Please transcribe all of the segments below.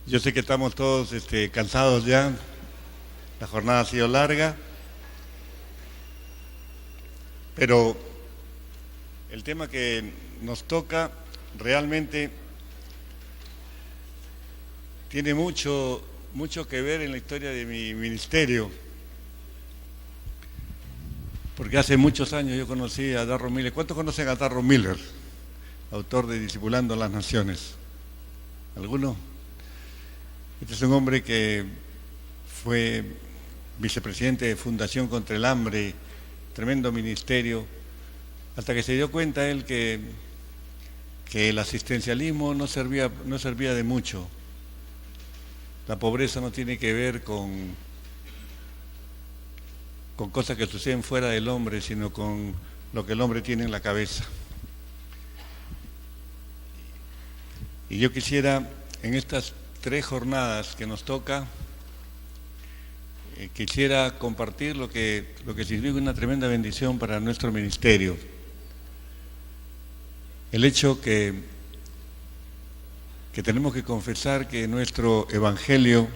Yo sé que estamos todos cansados ya, la jornada ha sido larga, pero el tema que nos toca realmente tiene mucho que ver en la historia de mi ministerio, porque hace muchos años yo conocí a Darro Miller. ¿Cuántos conocen a Darro Miller, autor de Discipulando a las Naciones? ¿Alguno? Este es un hombre que fue vicepresidente de Fundación contra el Hambre, tremendo ministerio, hasta que se dio cuenta él que el asistencialismo no servía de mucho. La pobreza no tiene que ver con cosas que suceden fuera del hombre, sino con lo que el hombre tiene en la cabeza. Y yo quisiera, en estas 3 jornadas que nos toca, quisiera compartir lo que significa una tremenda bendición para nuestro ministerio. El hecho que tenemos que confesar que nuestro evangelio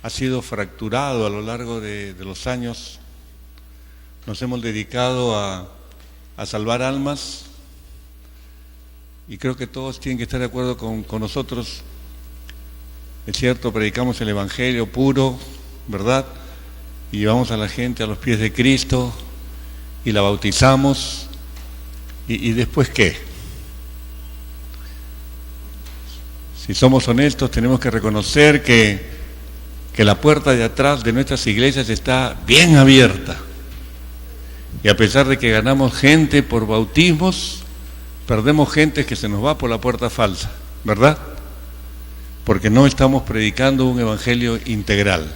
ha sido fracturado a lo largo de los años. Nos hemos dedicado a salvar almas, y creo que todos tienen que estar de acuerdo con nosotros. Es cierto, predicamos el evangelio puro, ¿verdad? Y llevamos a la gente a los pies de Cristo y la bautizamos. ¿Y después qué? Si somos honestos, tenemos que reconocer que la puerta de atrás de nuestras iglesias está bien abierta. Y a pesar de que ganamos gente por bautismos, perdemos gente que se nos va por la puerta falsa, ¿verdad? Porque no estamos predicando un evangelio integral.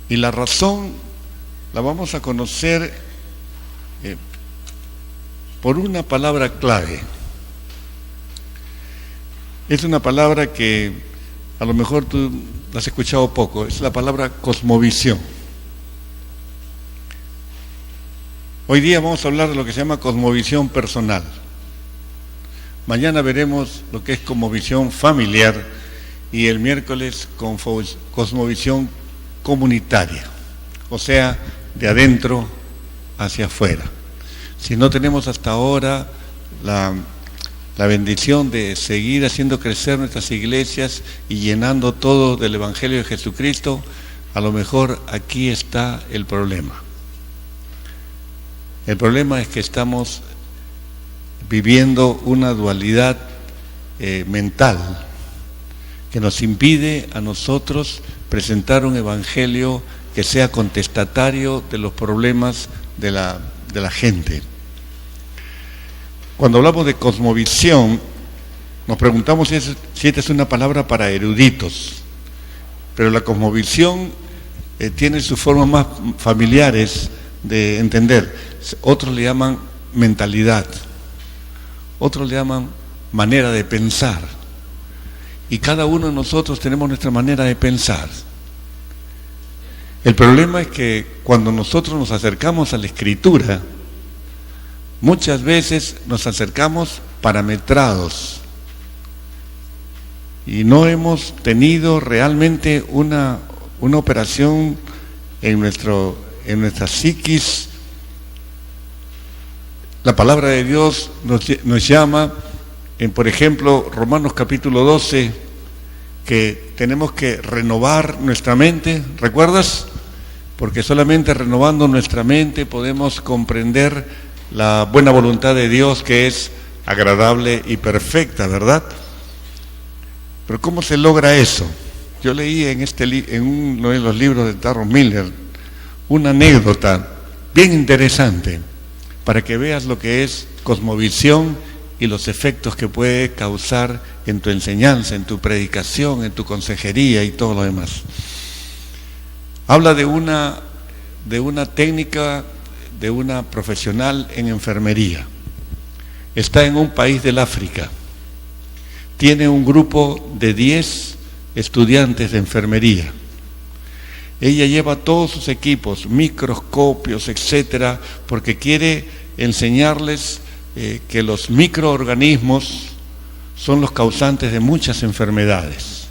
Y la razón la vamos a conocer por una palabra clave. Es una palabra que a lo mejor tú la has escuchado poco, es la palabra cosmovisión. Hoy día vamos a hablar de lo que se llama cosmovisión personal. Mañana veremos lo que es cosmovisión familiar y el miércoles cosmovisión comunitaria, o sea, de adentro hacia afuera. Si no tenemos hasta ahora la bendición de seguir haciendo crecer nuestras iglesias y llenando todo del Evangelio de Jesucristo, a lo mejor aquí está el problema. El problema es que estamos viviendo una dualidad mental que nos impide a nosotros presentar un evangelio que sea contestatario de los problemas de la gente. Cuando hablamos de cosmovisión, nos preguntamos si esta es una palabra para eruditos, pero la cosmovisión tiene sus formas más familiares de entender. Otros le llaman mentalidad, otros le llaman manera de pensar, y cada uno de nosotros tenemos nuestra manera de pensar. El problema es que cuando nosotros nos acercamos a la Escritura, muchas veces nos acercamos parametrados y no hemos tenido realmente una operación en nuestra psiquis. La palabra de Dios nos llama, por ejemplo, Romanos capítulo 12, que tenemos que renovar nuestra mente, ¿recuerdas? Porque solamente renovando nuestra mente podemos comprender la buena voluntad de Dios, que es agradable y perfecta, ¿verdad? Pero ¿cómo se logra eso? Yo leí en uno de los libros de Darro Miller una anécdota bien interesante para que veas lo que es cosmovisión y los efectos que puede causar en tu enseñanza, en tu predicación, en tu consejería y todo lo demás. Habla de una técnica de una profesional en enfermería. Está en un país del África. Tiene un grupo de 10 estudiantes de enfermería. Ella lleva todos sus equipos, microscopios, etcétera, porque quiere enseñarles que los microorganismos son los causantes de muchas enfermedades.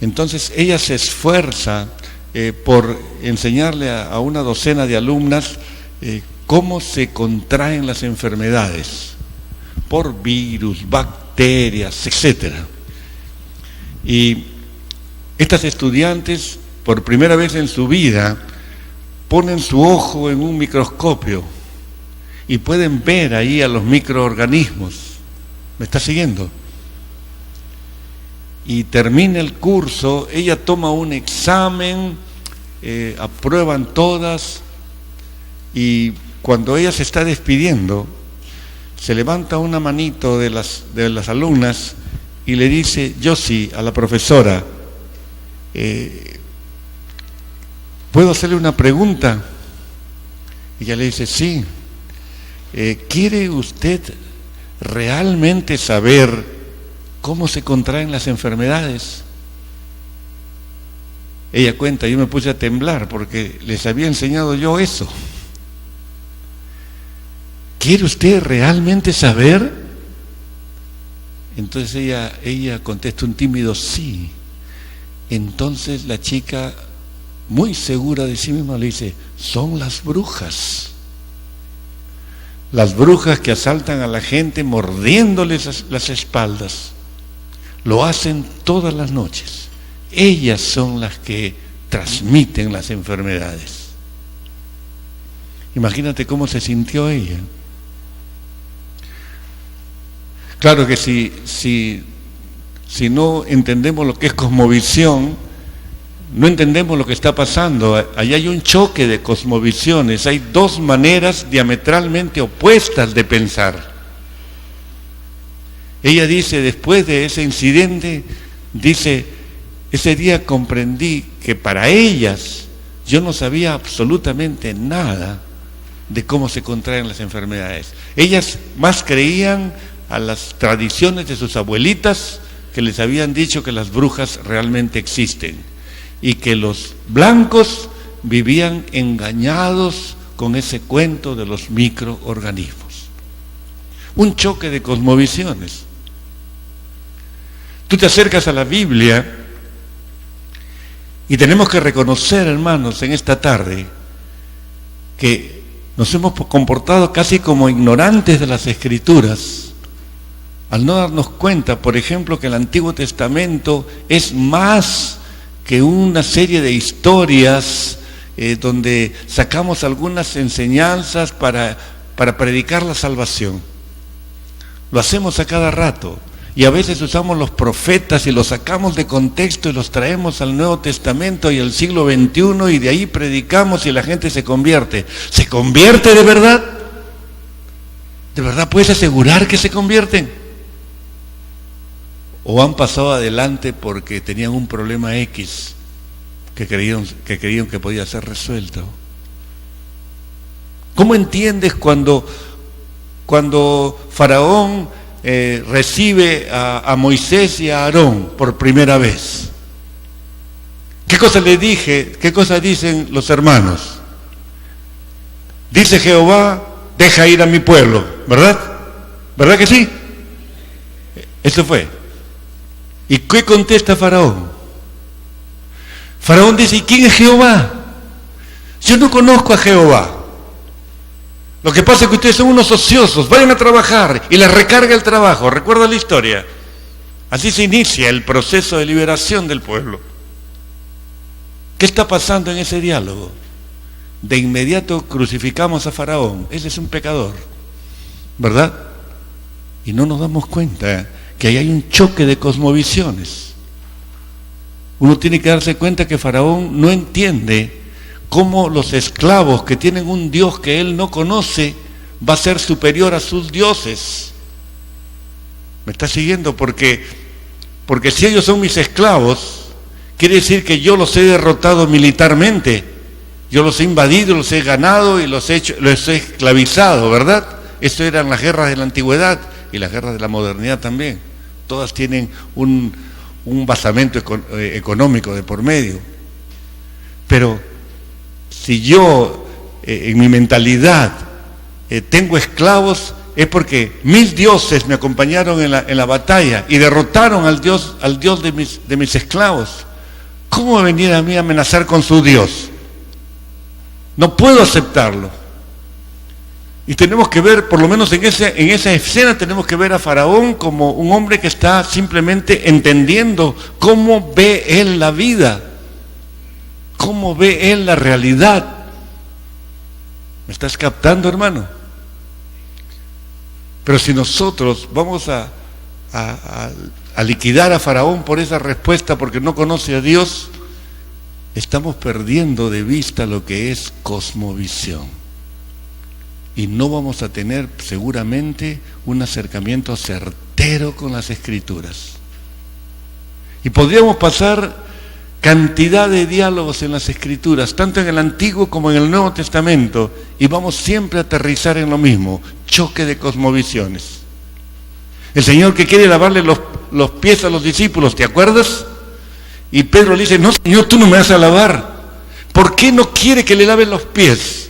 Entonces ella se esfuerza por enseñarle a una docena de alumnas cómo se contraen las enfermedades, por virus, bacterias, etc. Y estas estudiantes, por primera vez en su vida, ponen su ojo en un microscopio y pueden ver ahí a los microorganismos. ¿Me está siguiendo? Y termina el curso, ella toma un examen, aprueban todas, y cuando ella se está despidiendo, se levanta una manito de las alumnas y le dice: Josie, a la profesora, ¿puedo hacerle una pregunta? Y ella le dice: sí. ¿Quiere usted realmente saber cómo se contraen las enfermedades? Ella cuenta: yo me puse a temblar porque les había enseñado yo eso. ¿Quiere usted realmente saber? Entonces ella contesta un tímido sí. Entonces la chica, muy segura de sí misma, le dice: son las brujas. Las brujas que asaltan a la gente mordiéndoles las espaldas. Lo hacen todas las noches. Ellas son las que transmiten las enfermedades. Imagínate cómo se sintió ella. Claro que si no entendemos lo que es cosmovisión, no entendemos lo que está pasando. Allá hay un choque de cosmovisiones, hay dos maneras diametralmente opuestas de pensar. Ella dice, después de ese incidente, dice: ese día comprendí que para ellas yo no sabía absolutamente nada de cómo se contraen las enfermedades. Ellas más creían a las tradiciones de sus abuelitas, que les habían dicho que las brujas realmente existen, y que los blancos vivían engañados con ese cuento de los microorganismos. Un choque de cosmovisiones. Tú te acercas a la Biblia y tenemos que reconocer, hermanos, en esta tarde, que nos hemos comportado casi como ignorantes de las Escrituras, al no darnos cuenta, por ejemplo, que el Antiguo Testamento es más que una serie de historias donde sacamos algunas enseñanzas para predicar la salvación. Lo hacemos a cada rato, y a veces usamos los profetas y los sacamos de contexto y los traemos al Nuevo Testamento y al siglo XXI, y de ahí predicamos y la gente se convierte. ¿Se convierte de verdad? ¿De verdad puedes asegurar que se convierten? ¿O han pasado adelante porque tenían un problema X que creían que podía ser resuelto? ¿Cómo entiendes cuando Faraón recibe a Moisés y a Aarón por primera vez? ¿Qué cosa le dije? ¿Qué cosa dicen los hermanos? Dice Jehová: deja ir a mi pueblo, ¿verdad? ¿Verdad que sí? Eso fue. ¿Y qué contesta Faraón? Faraón dice: ¿y quién es Jehová? Yo no conozco a Jehová. Lo que pasa es que ustedes son unos ociosos, vayan a trabajar, y les recarga el trabajo. ¿Recuerda la historia? Así se inicia el proceso de liberación del pueblo. ¿Qué está pasando en ese diálogo? De inmediato crucificamos a Faraón. Él es un pecador, ¿verdad? Y no nos damos cuenta que ahí hay un choque de cosmovisiones. Uno tiene que darse cuenta que Faraón no entiende cómo los esclavos que tienen un Dios que él no conoce va a ser superior a sus dioses. ¿Me está siguiendo? Porque si ellos son mis esclavos, quiere decir que yo los he derrotado militarmente, yo los he invadido, los he ganado y los he esclavizado, ¿verdad? Esto eran las guerras de la antigüedad y las guerras de la modernidad también. Todas tienen un basamento económico de por medio. Pero si yo en mi mentalidad tengo esclavos, es porque mis dioses me acompañaron en la batalla y derrotaron al Dios de mis esclavos. ¿Cómo va a venir a mí a amenazar con su Dios? No puedo aceptarlo. Y tenemos que ver, por lo menos en esa escena, tenemos que ver a Faraón como un hombre que está simplemente entendiendo cómo ve él la vida, cómo ve él la realidad. ¿Me estás captando, hermano? Pero si nosotros vamos a liquidar a Faraón por esa respuesta, porque no conoce a Dios, estamos perdiendo de vista lo que es cosmovisión. Y no vamos a tener seguramente un acercamiento certero con las Escrituras. Y podríamos pasar cantidad de diálogos en las Escrituras, tanto en el Antiguo como en el Nuevo Testamento, y vamos siempre a aterrizar en lo mismo: choque de cosmovisiones. El Señor que quiere lavarle los pies a los discípulos, ¿te acuerdas? Y Pedro le dice: no, Señor, tú no me vas a lavar. ¿Por qué no quiere que le laven los pies?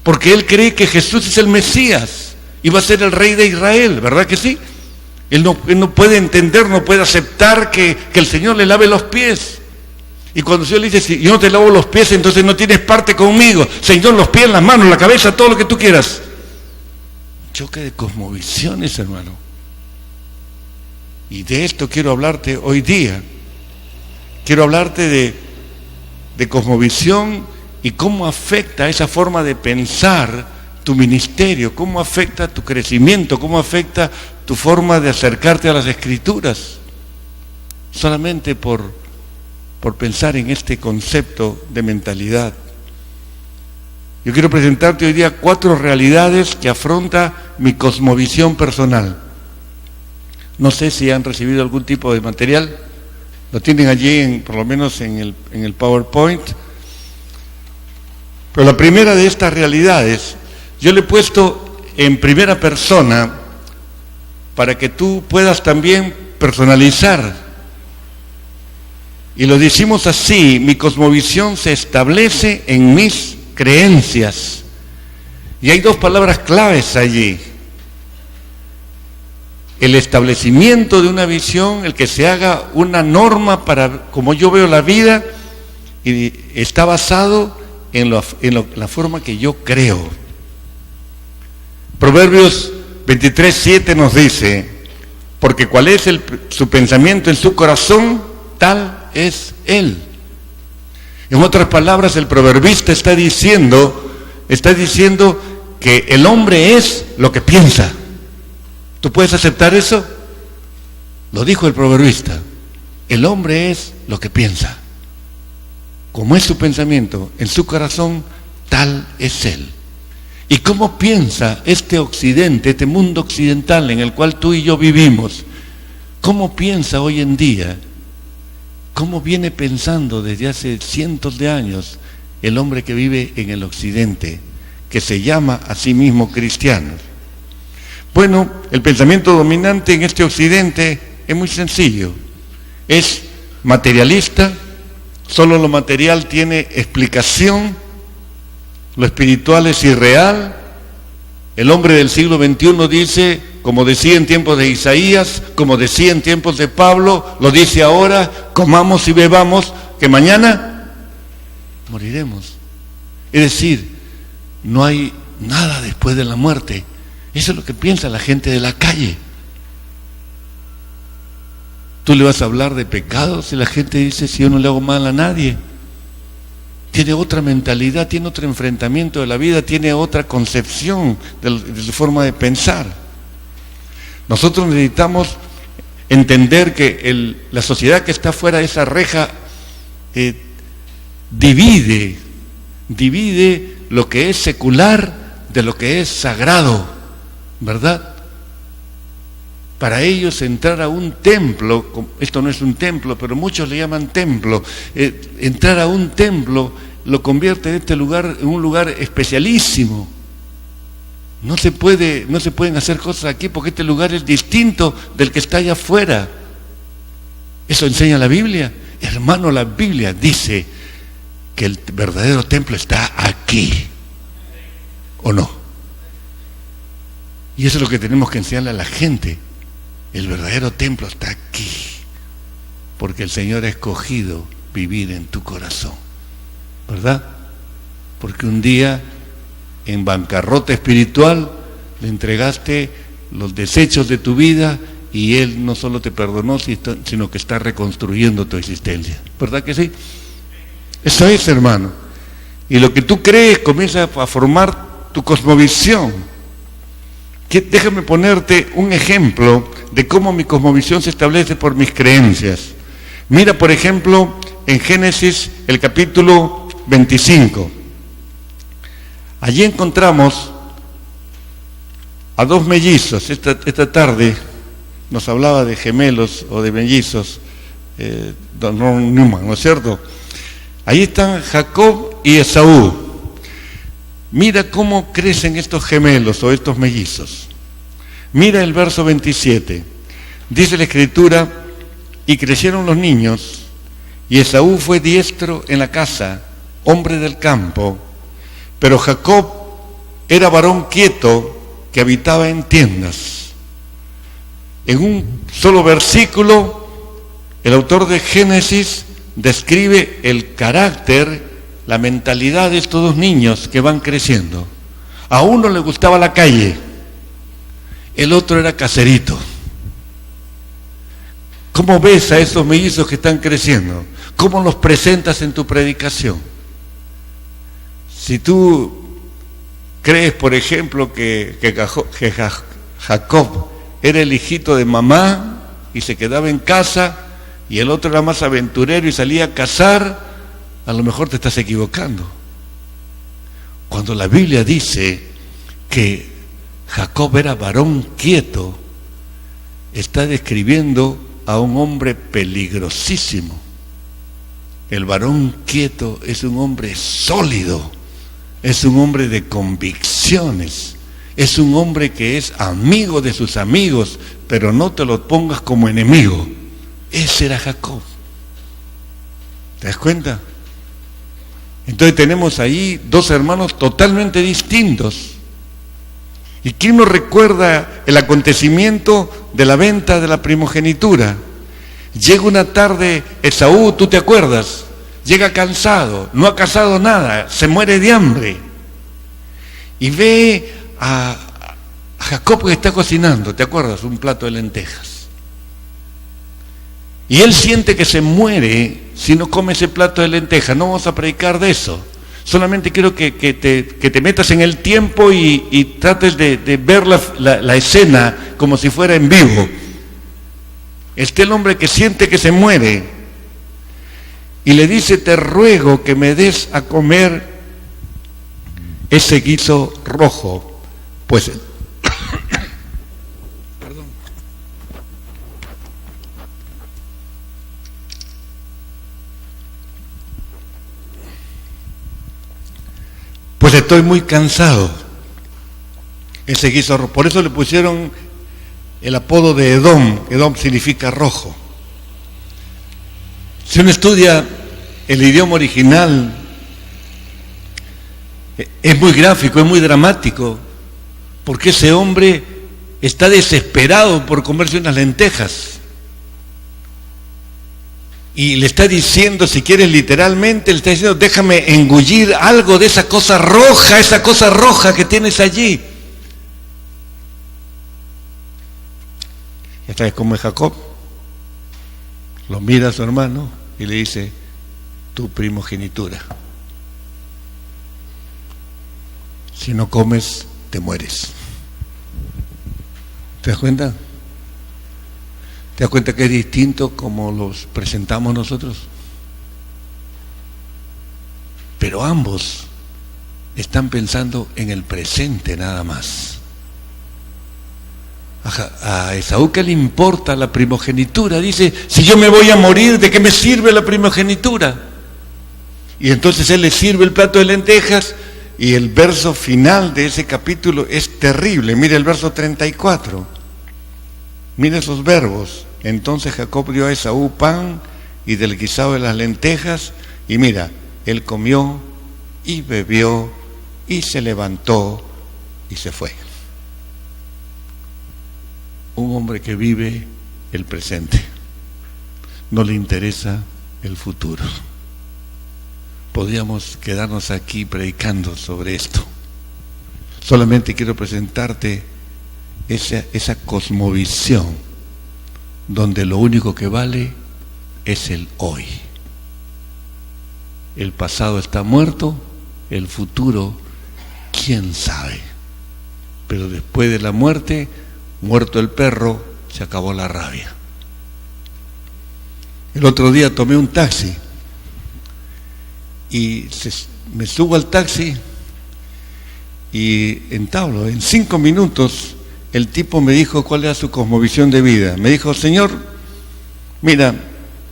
Porque él cree que Jesús es el Mesías y va a ser el Rey de Israel, ¿verdad que sí? Él no puede entender, no puede aceptar que el Señor le lave los pies. Y cuando el Señor le dice: si yo no te lavo los pies, entonces no tienes parte conmigo. Señor, los pies, las manos, la cabeza, todo lo que tú quieras. Choque de cosmovisiones, hermano. Y de esto quiero hablarte hoy día. Quiero hablarte de cosmovisión y cómo afecta esa forma de pensar tu ministerio, cómo afecta tu crecimiento, cómo afecta tu forma de acercarte a las Escrituras. Solamente por pensar en este concepto de mentalidad. Yo quiero presentarte hoy día 4 realidades que afronta mi cosmovisión personal. No sé si han recibido algún tipo de material, lo tienen allí, por lo menos en el PowerPoint. Pero la primera de estas realidades, yo le he puesto en primera persona para que tú puedas también personalizar. Y lo decimos así: mi cosmovisión se establece en mis creencias. Y hay 2 palabras claves allí: el establecimiento de una visión, el que se haga una norma para como yo veo la vida, y está basado en la forma que yo creo. Proverbios 23:7 nos dice: porque cuál es su pensamiento en su corazón, tal es él. En otras palabras, el proverbista está diciendo que el hombre es lo que piensa. ¿Tú puedes aceptar eso? Lo dijo el proverbista: el hombre es lo que piensa. Como es su pensamiento en su corazón, tal es él. ¿Y cómo piensa este occidente, este mundo occidental en el cual tú y yo vivimos? ¿Cómo piensa hoy en día? ¿Cómo viene pensando desde hace cientos de años el hombre que vive en el occidente, que se llama a sí mismo cristiano? Bueno, el pensamiento dominante en este occidente es muy sencillo. Es materialista, solo lo material tiene explicación, lo espiritual es irreal. El hombre del siglo XXI dice, como decía en tiempos de Isaías, como decía en tiempos de Pablo, lo dice ahora: comamos y bebamos, que mañana moriremos. Es decir, no hay nada después de la muerte. Eso es lo que piensa la gente de la calle. Tú le vas a hablar de pecados y la gente dice: si yo no le hago mal a nadie. Tiene otra mentalidad, tiene otro enfrentamiento de la vida, tiene otra concepción de su forma de pensar. Nosotros necesitamos entender que la sociedad que está fuera de esa reja divide lo que es secular de lo que es sagrado, ¿verdad? Para ellos entrar a un templo, esto no es un templo, pero muchos le llaman templo, entrar a un templo lo convierte en este lugar en un lugar especialísimo. No se pueden hacer cosas aquí porque este lugar es distinto del que está allá afuera. Eso enseña la Biblia. Hermano, la Biblia dice que el verdadero templo está aquí, ¿o no? Y eso es lo que tenemos que enseñarle a la gente. El verdadero templo está aquí, porque el Señor ha escogido vivir en tu corazón, ¿verdad? Porque un día, en bancarrota espiritual, le entregaste los desechos de tu vida y Él no solo te perdonó, sino que está reconstruyendo tu existencia. ¿Verdad que sí? Eso es, hermano. Y lo que tú crees comienza a formar tu cosmovisión. Déjame ponerte un ejemplo de cómo mi cosmovisión se establece por mis creencias. Mira, por ejemplo, en Génesis, el capítulo 25. Allí encontramos a dos mellizos. Esta tarde nos hablaba de gemelos o de mellizos, don Ron Newman, ¿no es cierto? Ahí están Jacob y Esaú. Mira cómo crecen estos gemelos o estos mellizos. Mira el verso 27. Dice la Escritura: y crecieron los niños, y Esaú fue diestro en la casa, hombre del campo, pero Jacob era varón quieto que habitaba en tiendas. En un solo versículo, el autor de Génesis describe el carácter, la mentalidad de estos dos niños que van creciendo. A uno le gustaba la calle, el otro era caserito. ¿Cómo ves a esos mellizos que están creciendo? ¿Cómo los presentas en tu predicación? Si tú crees, por ejemplo, que Jacob era el hijito de mamá y se quedaba en casa, y el otro era más aventurero y salía a cazar, a lo mejor te estás equivocando. Cuando la Biblia dice que Jacob era varón quieto, está describiendo a un hombre peligrosísimo. El varón quieto es un hombre sólido, es un hombre de convicciones, es un hombre que es amigo de sus amigos, pero no te lo pongas como enemigo. Ese era Jacob. ¿Te das cuenta? Entonces tenemos ahí dos hermanos totalmente distintos. ¿Y quién nos recuerda el acontecimiento de la venta de la primogenitura? Llega una tarde Esaú, ¿tú te acuerdas? Llega cansado, no ha cazado nada, se muere de hambre. Y ve a Jacob que está cocinando, ¿te acuerdas? Un plato de lentejas. Y él siente que se muere si no come ese plato de lentejas. No vamos a predicar de eso. Solamente quiero que te metas en el tiempo y trates de ver la escena como si fuera en vivo. Está el hombre que siente que se muere y le dice: te ruego que me des a comer ese guiso rojo. Pues perdón. Pues estoy muy cansado. Ese guiso rojo. Por eso le pusieron el apodo de Edom. Edom significa rojo. Si uno estudia el idioma original, es muy gráfico, es muy dramático, porque ese hombre está desesperado por comerse unas lentejas. Y le está diciendo, si quieres literalmente, le está diciendo: déjame engullir algo de esa cosa roja que tienes allí. ¿Ya sabes cómo es Jacob? Lo mira a su hermano y le dice: tu primogenitura. Si no comes, te mueres. ¿Te das cuenta? ¿Te das cuenta que es distinto como los presentamos nosotros? Pero ambos están pensando en el presente nada más. A Esaú, ¿qué le importa la primogenitura? Dice: si yo me voy a morir, ¿de qué me sirve la primogenitura? Y entonces él le sirve el plato de lentejas, y el verso final de ese capítulo es terrible. Mira el verso 34. Mira esos verbos. Entonces Jacob dio a Esaú pan y del guisado de las lentejas, y mira, él comió y bebió y se levantó y se fue. un hombre que vive el presente. No le interesa el futuro. Podríamos quedarnos aquí predicando sobre esto. Solamente quiero presentarte esa cosmovisión donde lo único que vale es el hoy. El pasado está muerto, el futuro, quién sabe. Pero después de la muerte, muerto el perro, se acabó la rabia. El otro día tomé un taxi y me subo al taxi y entablo. En 5 minutos el tipo me dijo cuál era su cosmovisión de vida. Me dijo: señor, mira,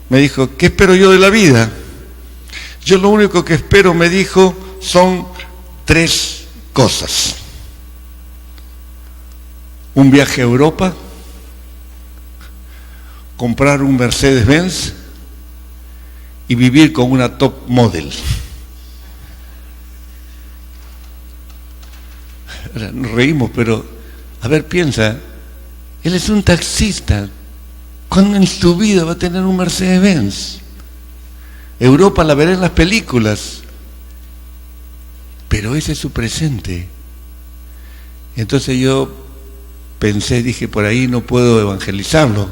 me dijo, ¿qué espero yo de la vida? Yo lo único que espero, me dijo, son 3 cosas. Un viaje a Europa, comprar un Mercedes-Benz y vivir con una top model. Nos reímos, pero a ver, piensa, él es un taxista. ¿Cuándo en su vida va a tener un Mercedes-Benz? Europa la verá en las películas, pero ese es su presente. Entonces yo pensé, dije, por ahí no puedo evangelizarlo.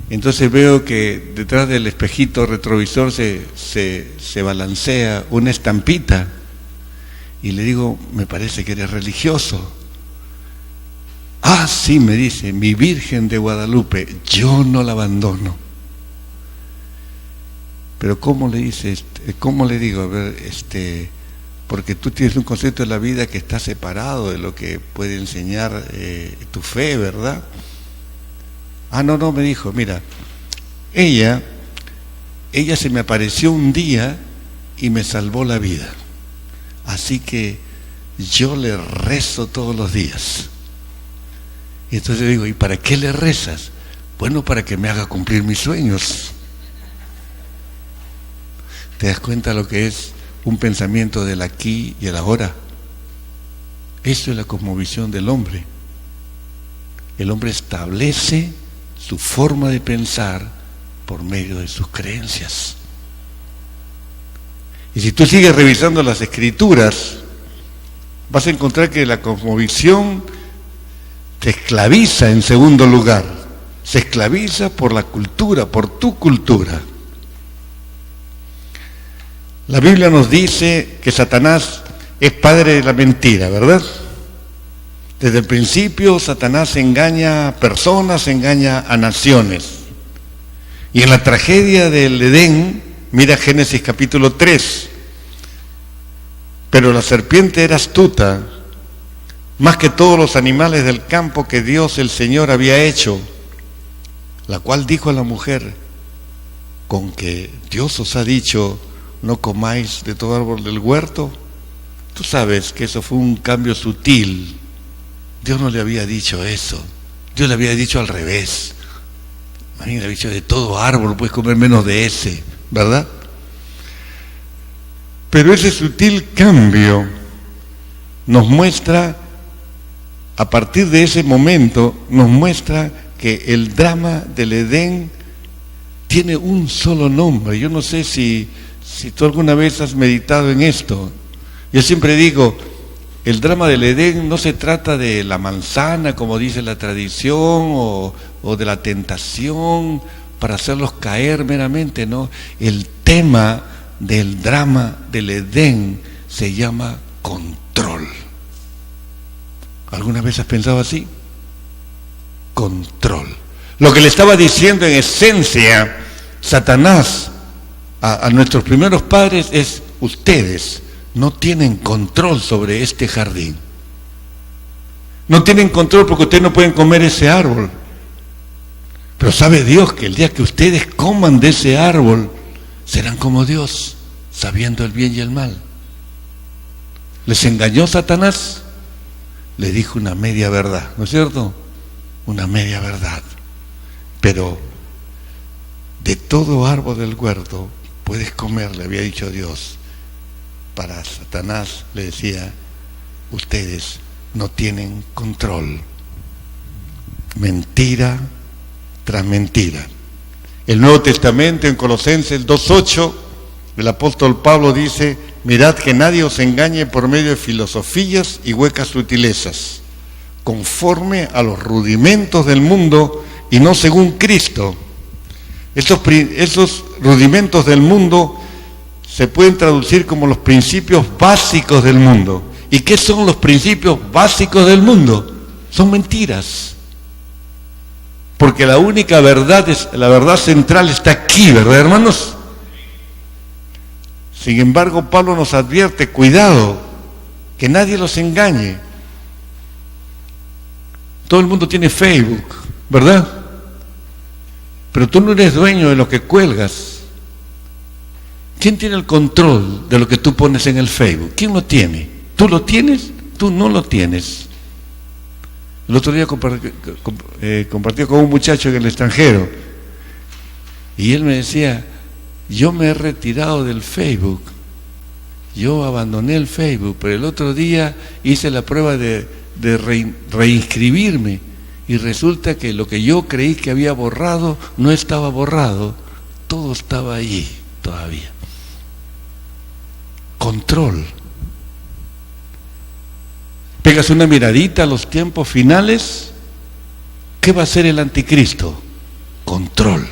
Entonces veo que detrás del espejito retrovisor se balancea una estampita y le digo: me parece que eres religioso. Ah, sí, me dice, mi Virgen de Guadalupe, yo no la abandono. Pero ¿cómo le dices? ¿Cómo le digo? A ver, porque tú tienes un concepto de la vida que está separado de lo que puede enseñar tu fe, ¿verdad? Ah, no, me dijo, mira, ella se me apareció un día y me salvó la vida. Así que yo le rezo todos los días. Y entonces yo digo, ¿y para qué le rezas? Bueno, para que me haga cumplir mis sueños. ¿Te das cuenta lo que es un pensamiento del aquí y el ahora? Eso es la cosmovisión del hombre. El hombre establece su forma de pensar por medio de sus creencias. Y si tú sigues revisando las escrituras, vas a encontrar que la cosmovisión te esclaviza en segundo lugar. Se esclaviza por la cultura, por tu cultura. La Biblia nos dice que Satanás es padre de la mentira, ¿verdad? Desde el principio Satanás engaña a personas, engaña a naciones. Y en la tragedia del Edén, mira Génesis capítulo 3, pero la serpiente era astuta, más que todos los animales del campo que Dios el Señor había hecho, la cual dijo a la mujer: con que Dios os ha dicho, no comáis de todo árbol del huerto. Tú sabes que eso fue un cambio sutil. Dios no le había dicho eso. Dios le había dicho al revés. A mí le había dicho: de todo árbol puedes comer menos de ese, ¿verdad? Pero ese sutil cambio nos muestra, a partir de ese momento, nos muestra que el drama del Edén tiene un solo nombre. Yo no sé si tú alguna vez has meditado en esto. Yo siempre digo, el drama del Edén no se trata de la manzana, como dice la tradición, o de la tentación para hacerlos caer meramente, ¿no? El tema del drama del Edén se llama control. ¿Alguna vez has pensado así? Control. Lo que le estaba diciendo en esencia Satanás a nuestros primeros padres es: ustedes no tienen control sobre este jardín. No tienen control porque ustedes no pueden comer ese árbol. Pero sabe Dios que el día que ustedes coman de ese árbol, serán como Dios, sabiendo el bien y el mal. ¿Les engañó Satanás? Le dijo una media verdad, ¿no es cierto? Una media verdad. Pero de todo árbol del huerto puedes comer, le había dicho Dios. Para Satanás le decía: ustedes no tienen control. mentira tras mentira. El Nuevo Testamento, en Colosenses 2:8, el apóstol Pablo dice: mirad que nadie os engañe por medio de filosofías y huecas sutilezas, conforme a los rudimentos del mundo y no según Cristo. Esos rudimentos del mundo se pueden traducir como los principios básicos del mundo. ¿Y qué son los principios básicos del mundo? Son mentiras. Porque la única verdad, la verdad central está aquí, ¿verdad, hermanos? Sin embargo, Pablo nos advierte: cuidado, que nadie los engañe. Todo el mundo tiene Facebook, ¿verdad? Pero tú no eres dueño de lo que cuelgas. ¿Quién tiene el control de lo que tú pones en el Facebook? ¿Quién lo tiene? ¿Tú lo tienes? Tú no lo tienes. El otro día compartí con un muchacho en el extranjero y él me decía: yo me he retirado del Facebook, yo abandoné el Facebook, pero el otro día hice la prueba de reinscribirme y resulta que lo que yo creí que había borrado no estaba borrado, todo estaba allí todavía. Control. Pegas una miradita a los tiempos finales. ¿Qué va a hacer el anticristo? Control.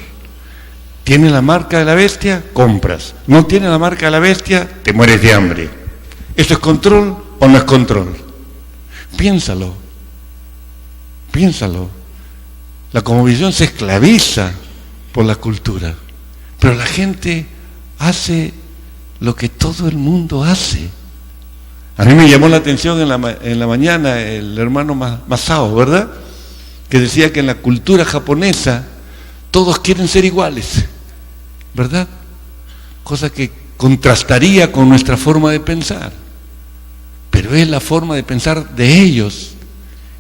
¿Tiene la marca de la bestia? Compras. ¿No tiene la marca de la bestia? Te mueres de hambre. ¿Esto es control o no es control? Piénsalo. Piénsalo. La cosmovisión se esclaviza por la cultura, pero la gente hace lo que todo el mundo hace. A mí me llamó la atención en la mañana el hermano Masao, ¿verdad? Que decía que en la cultura japonesa todos quieren ser iguales, ¿verdad? Cosa que contrastaría con nuestra forma de pensar. Pero es la forma de pensar de ellos.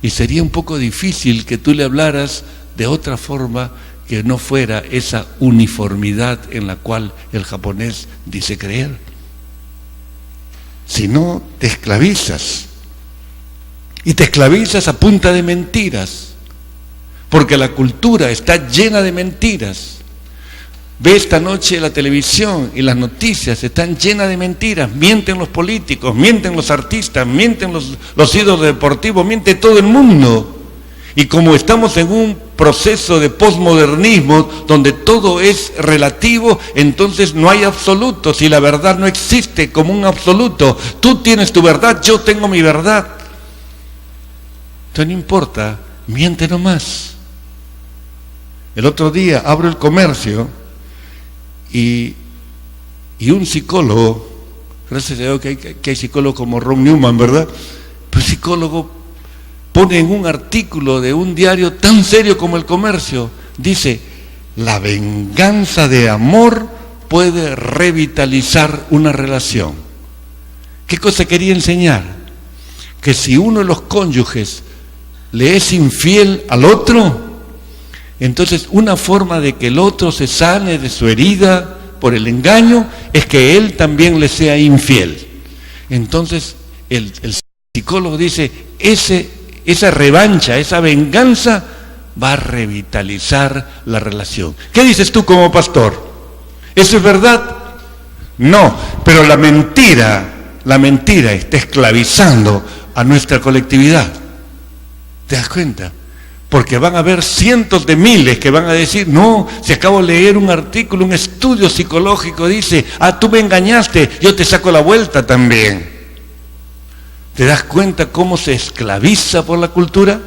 Y sería un poco difícil que tú le hablaras de otra forma que no fuera esa uniformidad en la cual el japonés dice creer. Si no, te esclavizas. Y te esclavizas a punta de mentiras. Porque la cultura está llena de mentiras. Ve esta noche la televisión y las noticias están llenas de mentiras. Mienten los políticos, mienten los artistas, mienten los ídolos deportivos, miente todo el mundo. Y como estamos en un proceso de posmodernismo donde todo es relativo, entonces no hay absolutos y la verdad no existe como un absoluto. Tú tienes tu verdad, yo tengo mi verdad. Entonces no importa, miente nomás. El otro día abro el comercio y un psicólogo, gracias a Dios que hay psicólogos como Ron Newman, ¿verdad? Pues psicólogo pone en un artículo de un diario tan serio como El Comercio, dice: la venganza de amor puede revitalizar una relación. ¿Qué cosa quería enseñar? Que si uno de los cónyuges le es infiel al otro, entonces una forma de que el otro se sane de su herida por el engaño es que él también le sea infiel. Entonces el psicólogo dice: esa revancha, esa venganza va a revitalizar la relación. ¿Qué dices tú como pastor? ¿Eso es verdad? No, pero la mentira está esclavizando a nuestra colectividad. ¿Te das cuenta? Porque van a haber cientos de miles que van a decir: no, si acabo de leer un artículo, un estudio psicológico, dice: tú me engañaste, yo te saco la vuelta también. ¿Te das cuenta cómo se esclaviza por la cultura?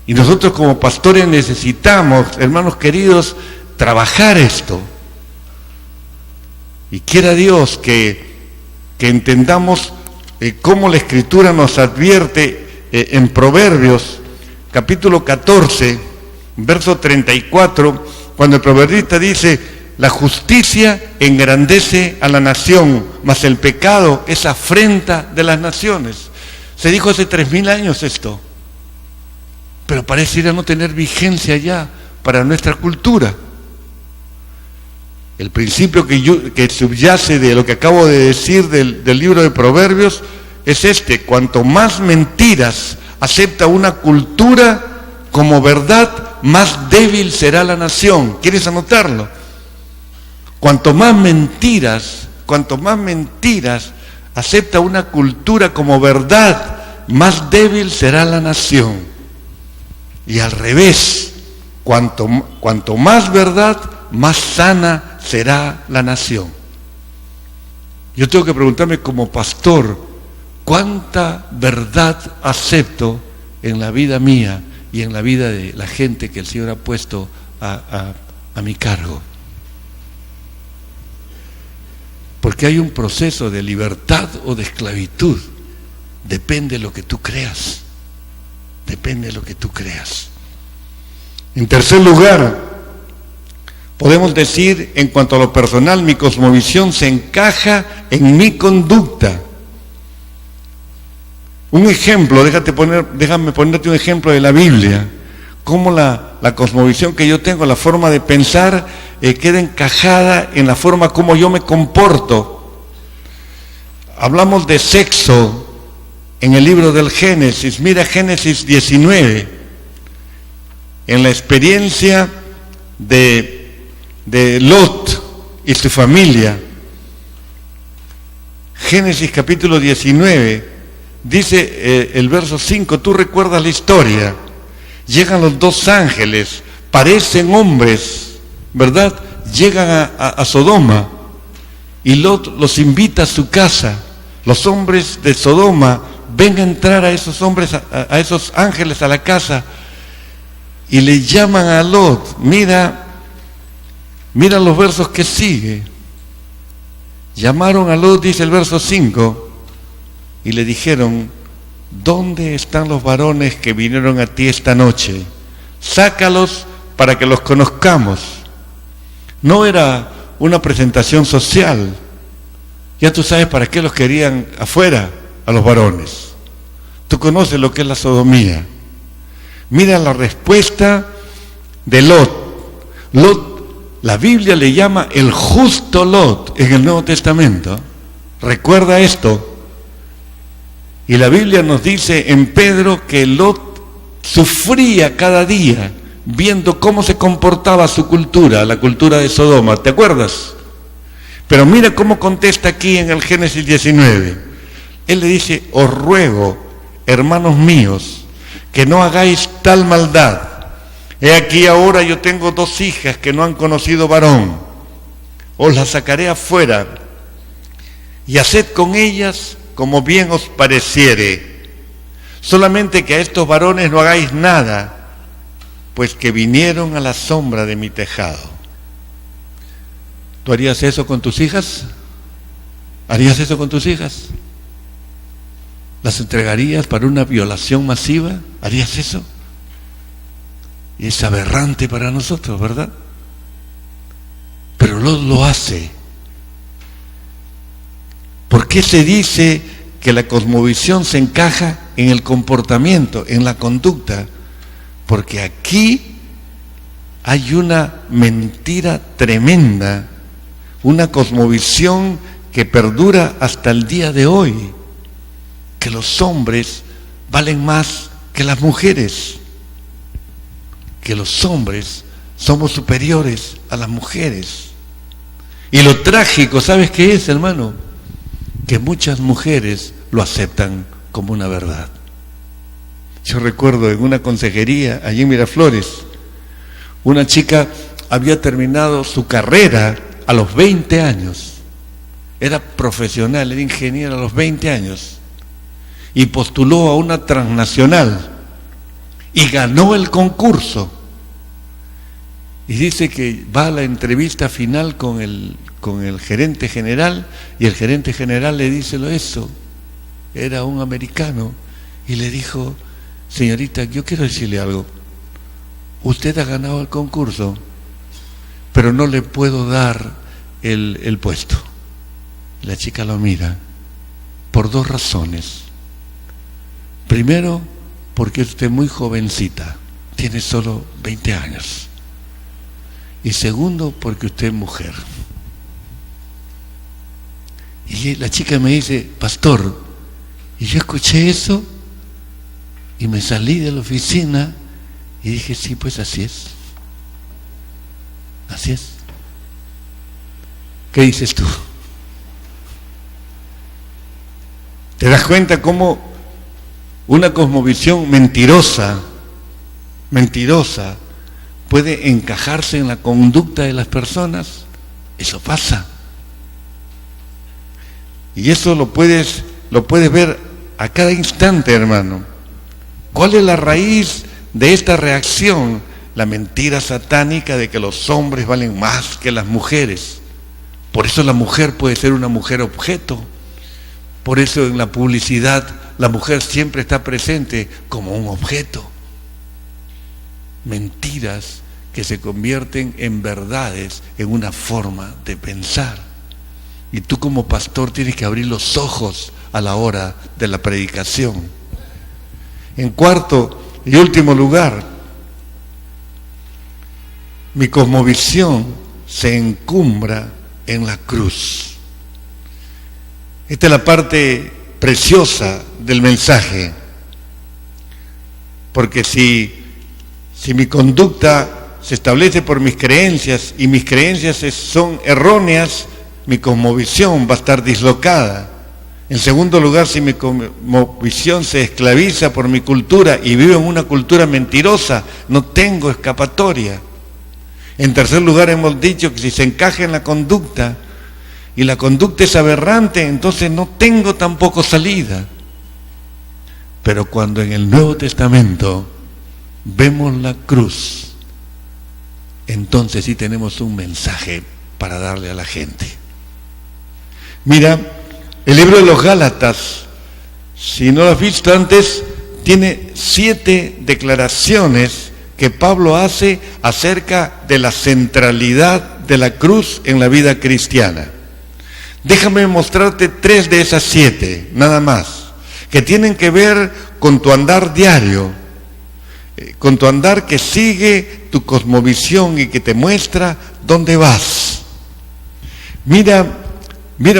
Y nosotros como pastores necesitamos, hermanos queridos, trabajar esto. Y quiera Dios que entendamos cómo la Escritura nos advierte en Proverbios, capítulo 14, verso 34, cuando el proverbista dice: la justicia engrandece a la nación, mas el pecado es afrenta de las naciones. Se dijo hace 3000 años esto, pero pareciera no tener vigencia ya para nuestra cultura. El principio que subyace de lo que acabo de decir del libro de Proverbios es este: cuanto más mentiras acepta una cultura como verdad, más débil será la nación. ¿Quieres anotarlo? Cuanto más mentiras acepta una cultura como verdad, más débil será la nación. Y al revés, cuanto más verdad, más sana será la nación. Yo tengo que preguntarme como pastor, ¿cuánta verdad acepto en la vida mía y en la vida de la gente que el Señor ha puesto a mi cargo? Porque hay un proceso de libertad o de esclavitud. Depende de lo que tú creas. Depende de lo que tú creas. En tercer lugar, podemos decir, en cuanto a lo personal, mi cosmovisión se encaja en mi conducta. Un ejemplo, déjame ponerte un ejemplo de la Biblia. Cómo la cosmovisión que yo tengo, la forma de pensar, queda encajada en la forma como yo me comporto. Hablamos de sexo en el libro del Génesis. Mira Génesis 19, en la experiencia de Lot y su familia. Génesis capítulo 19, dice el verso 5, tú recuerdas la historia. Llegan los dos ángeles, parecen hombres, ¿verdad? Llegan a Sodoma y Lot los invita a su casa. Los hombres de Sodoma ven a entrar a esos hombres, a esos ángeles a la casa y le llaman a Lot. Mira los versos que sigue. Llamaron a Lot, dice el verso 5, y le dijeron: ¿dónde están los varones que vinieron a ti esta noche? Sácalos para que los conozcamos. No era una presentación social. Ya tú sabes para qué los querían afuera a los varones. Tú conoces lo que es la sodomía. Mira la respuesta de Lot. La Biblia le llama el justo Lot en el Nuevo Testamento. Recuerda esto. Y la Biblia nos dice en Pedro que Lot sufría cada día viendo cómo se comportaba su cultura, la cultura de Sodoma. ¿Te acuerdas? Pero mira cómo contesta aquí en el Génesis 19. Él le dice: os ruego, hermanos míos, que no hagáis tal maldad. He aquí ahora yo tengo 2 hijas que no han conocido varón. Os las sacaré afuera y haced con ellas como bien os pareciere. Solamente que a estos varones no hagáis nada, pues que vinieron a la sombra de mi tejado. ¿Tú harías eso con tus hijas? ¿Harías eso con tus hijas? ¿Las entregarías para una violación masiva? ¿Harías eso? Y es aberrante para nosotros, ¿verdad? Pero Lot lo hace. ¿Por qué se dice que la cosmovisión se encaja en el comportamiento, en la conducta? Porque aquí hay una mentira tremenda, una cosmovisión que perdura hasta el día de hoy, que los hombres valen más que las mujeres, que los hombres somos superiores a las mujeres. Y lo trágico, ¿sabes qué es, hermano? Que muchas mujeres lo aceptan como una verdad. Yo recuerdo en una consejería allí en Miraflores, una chica había terminado su carrera a los 20 años, era profesional, era ingeniera a los 20 años, y postuló a una transnacional y ganó el concurso. Y dice que va a la entrevista final con el gerente general, y el gerente general le dice eso, era un americano, y le dijo: señorita, yo quiero decirle algo, usted ha ganado el concurso, pero no le puedo dar el puesto. La chica lo mira, por 2 razones. Primero, porque usted es muy jovencita, tiene solo 20 años. Y segundo, porque usted es mujer. Y la chica me dice: pastor, y yo escuché eso Y me salí de la oficina y dije, sí, pues así es. Así es. ¿Qué dices tú? ¿Te das cuenta cómo una cosmovisión mentirosa puede encajarse en la conducta de las personas? Eso pasa. Y eso lo puedes ver a cada instante, hermano. ¿Cuál es la raíz de esta reacción? La mentira satánica de que los hombres valen más que las mujeres. Por eso la mujer puede ser una mujer objeto. Por eso en la publicidad la mujer siempre está presente como un objeto. Mentiras que se convierten en verdades, en una forma de pensar. Y tú como pastor tienes que abrir los ojos a la hora de la predicación. En cuarto y último lugar, mi cosmovisión se encumbra en la cruz. Esta es la parte preciosa del mensaje, porque si mi conducta se establece por mis creencias y mis creencias son erróneas, mi cosmovisión va a estar dislocada. En segundo lugar, si mi cosmovisión se esclaviza por mi cultura y vivo en una cultura mentirosa, no tengo escapatoria. En tercer lugar, hemos dicho que si se encaja en la conducta y la conducta es aberrante, entonces no tengo tampoco salida. Pero cuando en el Nuevo Testamento vemos la cruz, entonces sí tenemos un mensaje para darle a la gente. Mira, el libro de los Gálatas, si no lo has visto antes, tiene 7 declaraciones que Pablo hace acerca de la centralidad de la cruz en la vida cristiana. Déjame mostrarte 3 de esas 7, nada más, que tienen que ver con tu andar diario, con tu andar que sigue tu cosmovisión y que te muestra dónde vas. Mira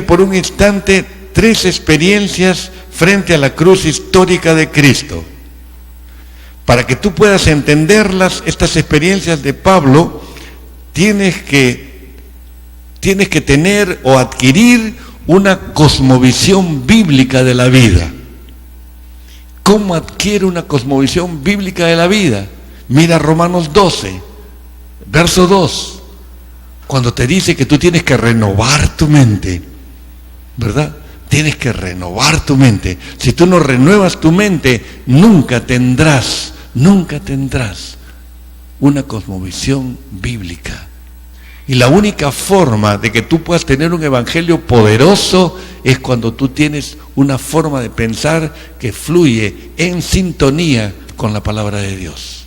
por un instante 3 experiencias frente a la cruz histórica de Cristo. Para que tú puedas entenderlas, estas experiencias de Pablo, tienes que tener o adquirir una cosmovisión bíblica de la vida. ¿Cómo adquiere una cosmovisión bíblica de la vida? Mira Romanos 12, verso 2, cuando te dice que tú tienes que renovar tu mente, ¿verdad? Tienes que renovar tu mente. Si tú no renuevas tu mente, nunca tendrás una cosmovisión bíblica. Y la única forma de que tú puedas tener un evangelio poderoso es cuando tú tienes una forma de pensar que fluye en sintonía con la palabra de Dios.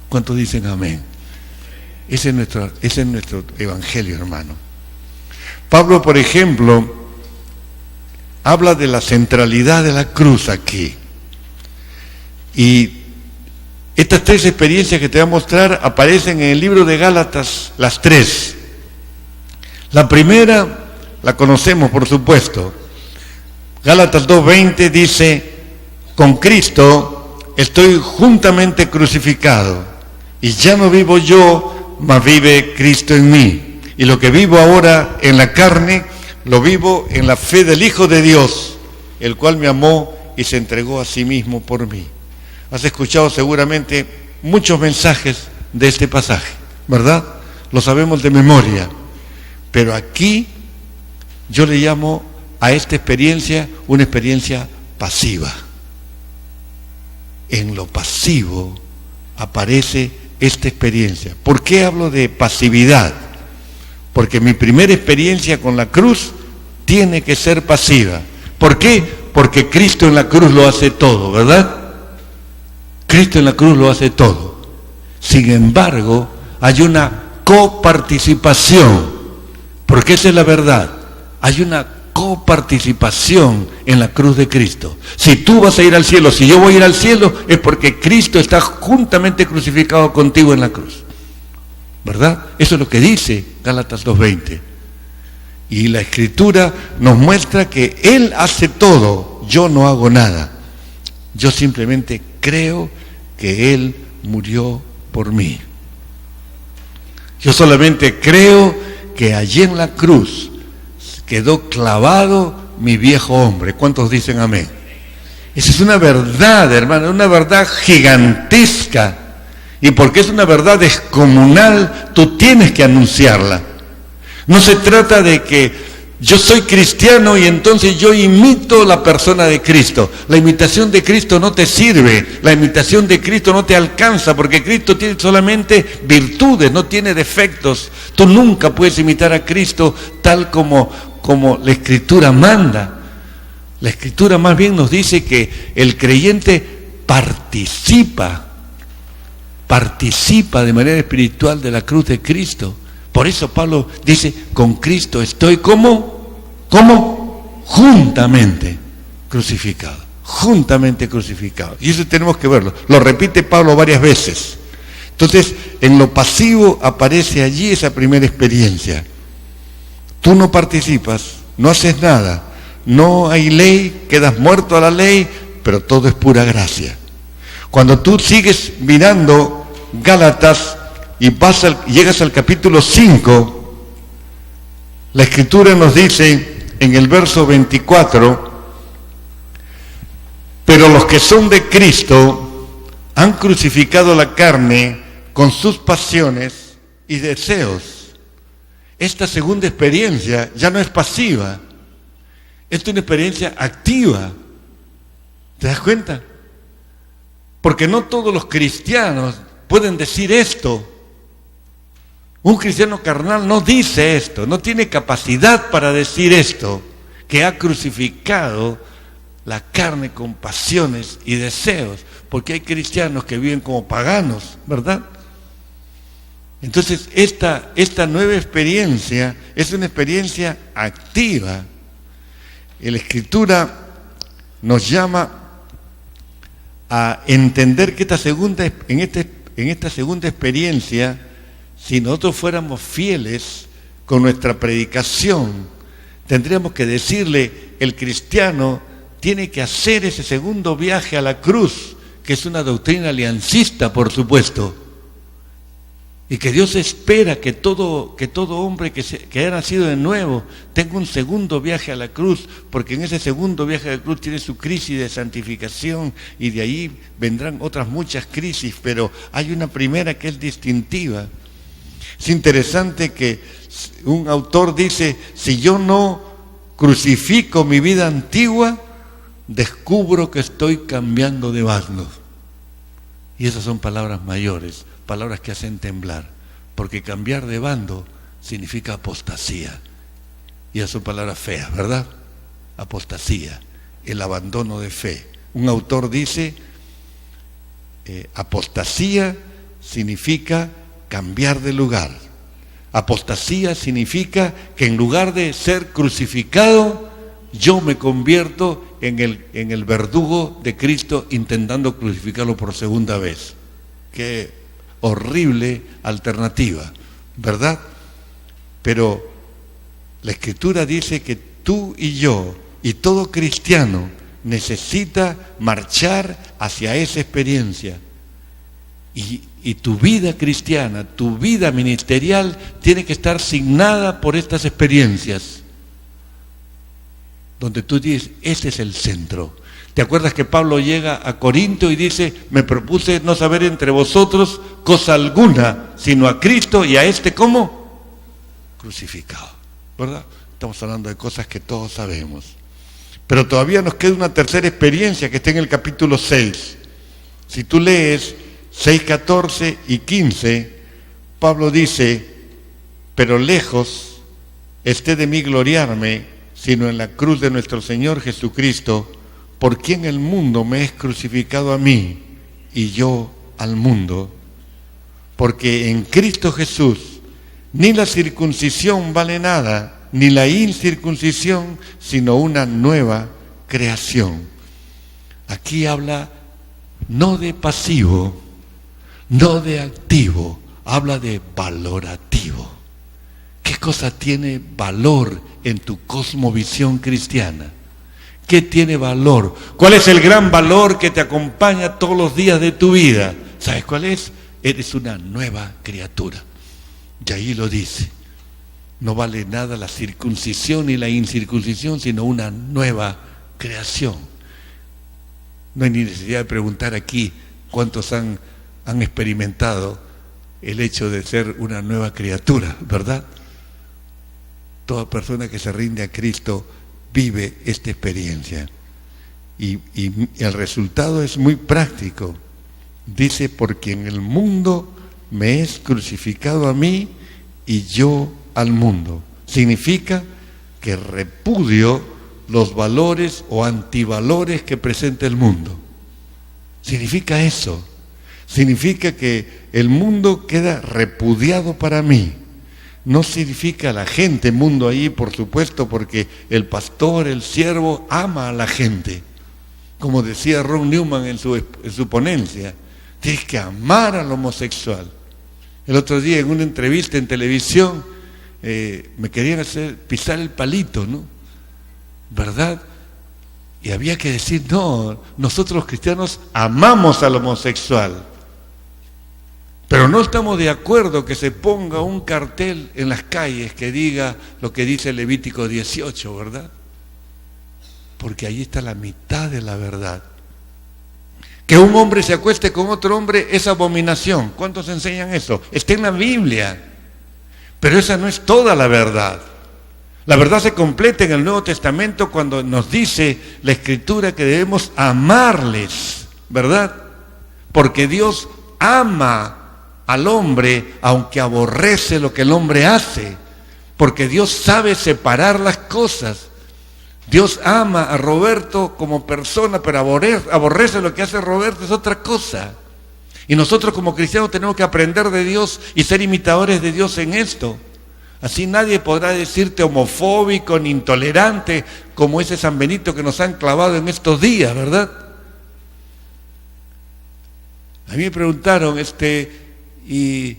¿Cuántos dicen amén? Ese es nuestro evangelio, hermano. Pablo, por ejemplo, habla de la centralidad de la cruz aquí. Y estas 3 experiencias que te voy a mostrar aparecen en el libro de Gálatas, las 3. La primera la conocemos, por supuesto. Gálatas 2:20 dice: con Cristo estoy juntamente crucificado, y ya no vivo yo, mas vive Cristo en mí. Y lo que vivo ahora en la carne, lo vivo en la fe del Hijo de Dios, el cual me amó y se entregó a sí mismo por mí. Has escuchado seguramente muchos mensajes de este pasaje, ¿verdad? Lo sabemos de memoria. Pero aquí yo le llamo a esta experiencia una experiencia pasiva. En lo pasivo aparece esta experiencia. ¿Por qué hablo de pasividad? Porque mi primera experiencia con la cruz tiene que ser pasiva. ¿Por qué? Porque Cristo en la cruz lo hace todo, ¿verdad? Cristo en la cruz lo hace todo. Sin embargo, hay una coparticipación, porque esa es la verdad. Hay una coparticipación en la cruz de Cristo. Si tú vas a ir al cielo, si yo voy a ir al cielo, es porque Cristo está juntamente crucificado contigo en la cruz, ¿verdad? Eso es lo que dice Gálatas 2:20. Y la Escritura nos muestra que Él hace todo, yo no hago nada. Yo simplemente creo que Él murió por mí. Yo solamente creo que allí en la cruz quedó clavado mi viejo hombre. ¿Cuántos dicen amén? Esa es una verdad, hermano, una verdad gigantesca. Y porque es una verdad descomunal, tú tienes que anunciarla. No se trata de que yo soy cristiano y entonces yo imito la persona de Cristo. La imitación de Cristo no te sirve, la imitación de Cristo no te alcanza, porque Cristo tiene solamente virtudes, no tiene defectos. Tú nunca puedes imitar a Cristo tal como la Escritura manda. La Escritura más bien nos dice que el creyente participa de manera espiritual de la cruz de Cristo. Por eso Pablo dice, con Cristo estoy ¿cómo? Juntamente crucificado. Juntamente crucificado. Y eso tenemos que verlo. Lo repite Pablo varias veces. Entonces, en lo pasivo aparece allí esa primera experiencia. Tú no participas, no haces nada, no hay ley, quedas muerto a la ley, pero todo es pura gracia. Cuando tú sigues mirando Gálatas y llegas al capítulo 5, la Escritura nos dice en el verso 24, pero los que son de Cristo han crucificado la carne con sus pasiones y deseos. Esta segunda experiencia ya no es pasiva, es una experiencia activa. ¿Te das cuenta? Porque no todos los cristianos pueden decir esto. Un cristiano carnal no dice esto, no tiene capacidad para decir esto, que ha crucificado la carne con pasiones y deseos, porque hay cristianos que viven como paganos, ¿verdad? Entonces, esta nueva experiencia es una experiencia activa. La Escritura nos llama a entender que en esta segunda experiencia, si nosotros fuéramos fieles con nuestra predicación, tendríamos que decirle, el cristiano tiene que hacer ese segundo viaje a la cruz, que es una doctrina aliancista, por supuesto, y que Dios espera que todo hombre que haya nacido de nuevo tenga un segundo viaje a la cruz, porque en ese segundo viaje a la cruz tiene su crisis de santificación y de ahí vendrán otras muchas crisis, pero hay una primera que es distintiva. Es interesante que un autor dice, si yo no crucifico mi vida antigua, descubro que estoy cambiando de bando. Y esas son palabras mayores, palabras que hacen temblar, porque cambiar de bando significa apostasía. Y esas son palabras feas, ¿verdad? Apostasía, el abandono de fe. Un autor dice, apostasía significa cambiar de lugar. Apostasía significa que en lugar de ser crucificado, yo me convierto en el verdugo de Cristo intentando crucificarlo por segunda vez. Qué horrible alternativa, ¿verdad? Pero la Escritura dice que tú y yo y todo cristiano necesita marchar hacia esa experiencia. Y tu vida cristiana, tu vida ministerial tiene que estar signada por estas experiencias, donde tú dices, ese es el centro. ¿Te acuerdas que Pablo llega a Corinto y dice, me propuse no saber entre vosotros cosa alguna, sino a Cristo y a este, ¿cómo? Crucificado, ¿verdad? Estamos hablando de cosas que todos sabemos. Pero todavía nos queda una tercera experiencia que está en el capítulo 6. Si tú lees 6, 14 y 15, Pablo dice, pero lejos esté de mí gloriarme, sino en la cruz de nuestro Señor Jesucristo, por quien el mundo me es crucificado a mí y yo al mundo. Porque en Cristo Jesús ni la circuncisión vale nada, ni la incircuncisión, sino una nueva creación. Aquí habla no de pasivo, no de activo, habla de valorativo. ¿Qué cosa tiene valor en tu cosmovisión cristiana? ¿Qué tiene valor? ¿Cuál es el gran valor que te acompaña todos los días de tu vida? ¿Sabes cuál es? Eres una nueva criatura. Y ahí lo dice. No vale nada la circuncisión ni la incircuncisión, sino una nueva creación. No hay ni necesidad de preguntar aquí cuántos han experimentado el hecho de ser una nueva criatura, ¿verdad? Toda persona que se rinde a Cristo vive esta experiencia. Y el resultado es muy práctico. Dice, porque en el mundo me es crucificado a mí y yo al mundo. Significa que repudio los valores o antivalores que presenta el mundo. Significa eso. Significa que el mundo queda repudiado para mí. No significa la gente, mundo ahí, por supuesto, porque el pastor, el siervo, ama a la gente. Como decía Ron Newman en su ponencia, tienes que amar al homosexual. El otro día en una entrevista en televisión me querían hacer pisar el palito, ¿no? ¿Verdad? Y había que decir, no, nosotros los cristianos amamos al homosexual. Pero no estamos de acuerdo que se ponga un cartel en las calles que diga lo que dice Levítico 18, ¿verdad? Porque ahí está la mitad de la verdad. Que un hombre se acueste con otro hombre es abominación. ¿Cuántos enseñan eso? Está en la Biblia. Pero esa no es toda la verdad. La verdad se completa en el Nuevo Testamento cuando nos dice la Escritura que debemos amarles, ¿verdad? Porque Dios ama al hombre aunque aborrece lo que el hombre hace, porque Dios sabe separar las cosas. Dios ama a Roberto como persona, pero aborrece lo que hace Roberto, es otra cosa. Y nosotros como cristianos tenemos que aprender de Dios y ser imitadores de Dios en esto. Así nadie podrá decirte homofóbico ni intolerante como ese San Benito que nos han clavado en estos días, ¿verdad? A mí me preguntaron, ¿y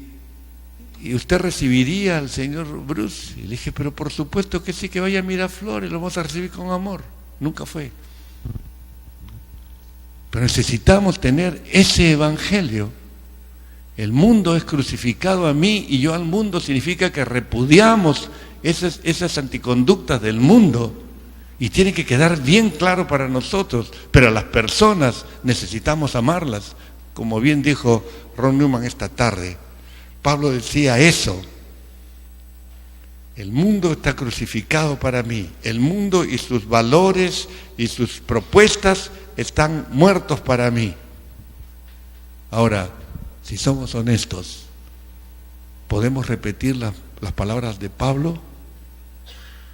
usted recibiría al señor Bruce? Y le dije, pero por supuesto que sí, que vaya a Miraflores, lo vamos a recibir con amor. Nunca fue. Pero necesitamos tener ese evangelio. El mundo es crucificado a mí y yo al mundo, significa que repudiamos esas anticonductas del mundo. Y tiene que quedar bien claro para nosotros, pero a las personas necesitamos amarlas. Como bien dijo Ron Newman esta tarde, Pablo decía eso. El mundo está crucificado para mí. El mundo y sus valores y sus propuestas están muertos para mí. Ahora, si somos honestos, ¿podemos repetir las palabras de Pablo?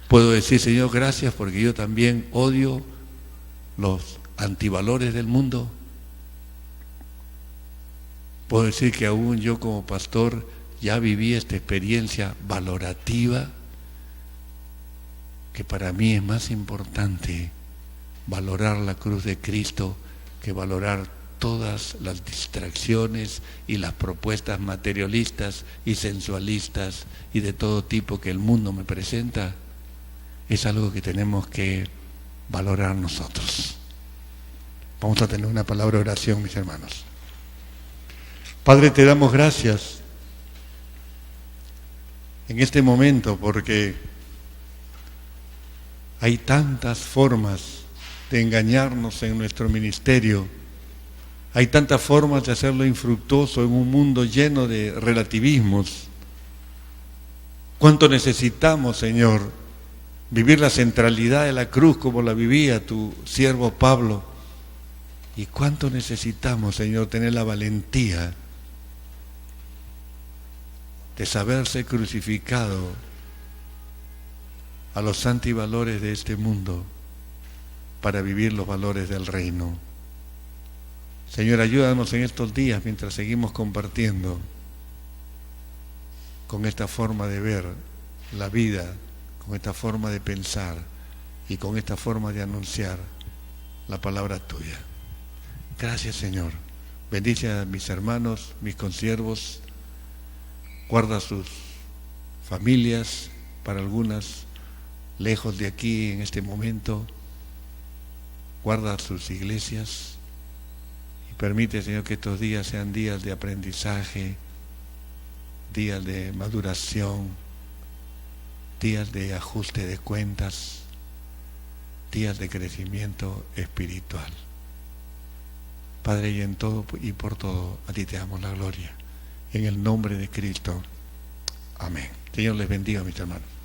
¿Puedo decir, Señor, gracias porque yo también odio los antivalores del mundo? ¿Puedo decir que aún yo como pastor ya viví esta experiencia valorativa? Que para mí es más importante valorar la cruz de Cristo que valorar todas las distracciones y las propuestas materialistas y sensualistas y de todo tipo que el mundo me presenta. Es algo que tenemos que valorar nosotros. Vamos a tener una palabra de oración, mis hermanos. Padre, te damos gracias en este momento porque hay tantas formas de engañarnos en nuestro ministerio. Hay tantas formas de hacerlo infructuoso en un mundo lleno de relativismos. ¿Cuánto necesitamos, Señor, vivir la centralidad de la cruz como la vivía tu siervo Pablo? ¿Y cuánto necesitamos, Señor, tener la valentía de saberse crucificado a los antivalores de este mundo para vivir los valores del reino? Señor, ayúdanos en estos días mientras seguimos compartiendo con esta forma de ver la vida, con esta forma de pensar y con esta forma de anunciar la palabra tuya. Gracias, Señor. Bendice a mis hermanos, mis consiervos. Guarda sus familias, para algunas lejos de aquí en este momento. guarda sus iglesias y permite, Señor, que estos días sean días de aprendizaje, días de maduración, días de ajuste de cuentas, días de crecimiento espiritual. Padre, y en todo y por todo, a ti te damos la gloria. En el nombre de Cristo. Amén. Señor les bendiga, mis hermanos.